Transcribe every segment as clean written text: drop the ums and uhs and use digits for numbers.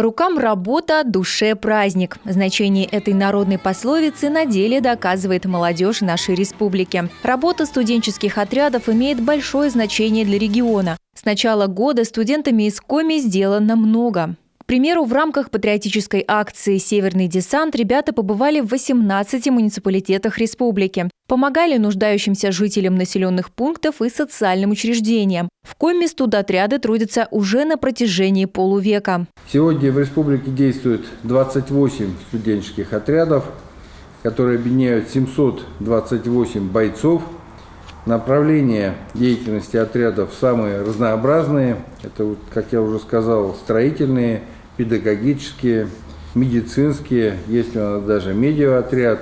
Рукам работа, душе праздник. Значение этой народной пословицы на деле доказывает молодежь нашей республики. Работа студенческих отрядов имеет большое значение для региона. С начала года студентами из Коми сделано много. К примеру, в рамках патриотической акции «Северный десант» ребята побывали в 18 муниципалитетах республики. Помогали нуждающимся жителям населенных пунктов и социальным учреждениям. В Коми студотряды трудятся уже на протяжении полувека. Сегодня в республике действует 28 студенческих отрядов, которые объединяют 728 бойцов. Направления деятельности отрядов самые разнообразные. Это, как я уже сказал, строительные, педагогические, медицинские. Есть у нас даже медиаотряд,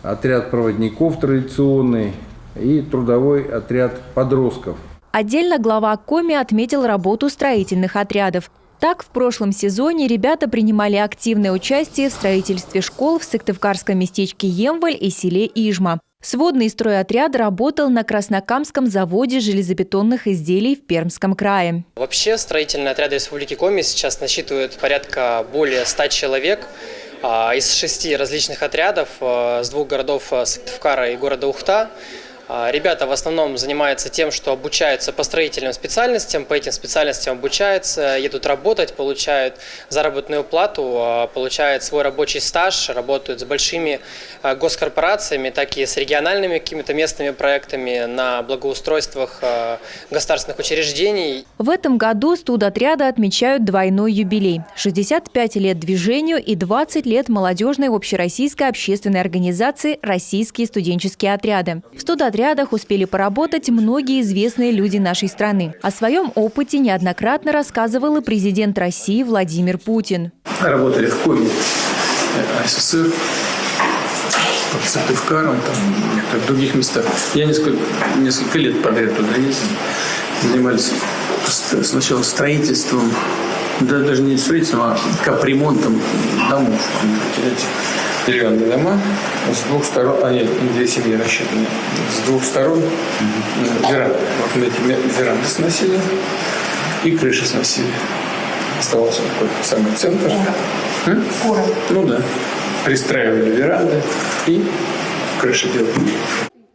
отряд проводников традиционный и трудовой отряд подростков. Отдельно глава Коми отметил работу строительных отрядов. Так, в прошлом сезоне ребята принимали активное участие в строительстве школ в сыктывкарском местечке Емваль и селе Ижма. Сводный стройотряд работал на Краснокамском заводе железобетонных изделий в Пермском крае. Вообще строительные отряды Республики Коми сейчас насчитывают порядка более 100 человек. Из 6 различных отрядов с 2 городов Сыктывкара и города Ухта. Ребята в основном занимаются тем, что обучаются по строительным специальностям, по этим специальностям обучаются, едут работать, получают заработную плату, получают свой рабочий стаж, работают с большими госкорпорациями, так и с региональными какими-то местными проектами на благоустройствах государственных учреждений. В этом году студотряды отмечают двойной юбилей – 65 лет движению и 20 лет молодежной общероссийской общественной организации «Российские студенческие отряды». В студотрядах успели поработать многие известные люди нашей страны. О своем опыте неоднократно рассказывал и президент России Владимир Путин. Работали в Коми СССР, под Сыктывкаром, в других местах. Я несколько лет подряд туда ездил. Занимались сначала строительством, даже не строительством, а капремонтом домов. Деревянные дома с двух сторон, нет, две семьи рассчитаны, с двух сторон веранды. Вот мы эти веранды сносили и крыши сносили. Оставался такой самый центр. Ну да. Пристраивали веранды и крыши делали.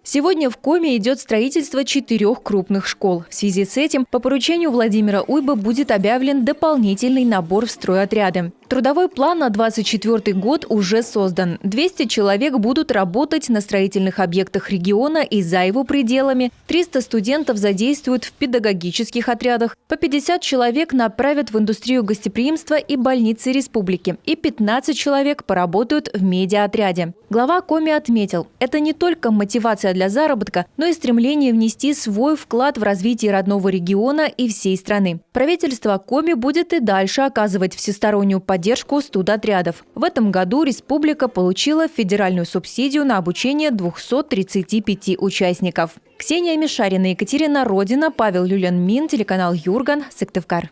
Сегодня в Коми идет строительство 4 крупных школ. В связи с этим по поручению Владимира Уйба будет объявлен дополнительный набор в стройотряды. Трудовой план на 2024 год уже создан. 200 человек будут работать на строительных объектах региона и за его пределами. 300 студентов задействуют в педагогических отрядах. По 50 человек направят в индустрию гостеприимства и больницы республики. И 15 человек поработают в медиаотряде. Глава Коми отметил, это не только мотивация для заработка, но и стремление внести свой вклад в развитие родного региона и всей страны. Правительство Коми будет и дальше оказывать всестороннюю поддержку студотрядов. В этом году республика получила федеральную субсидию на обучение 235 участников. Ксения Мишарина, Екатерина Родина, Павел Люленмин, телеканал Юрган, Сыктывкар.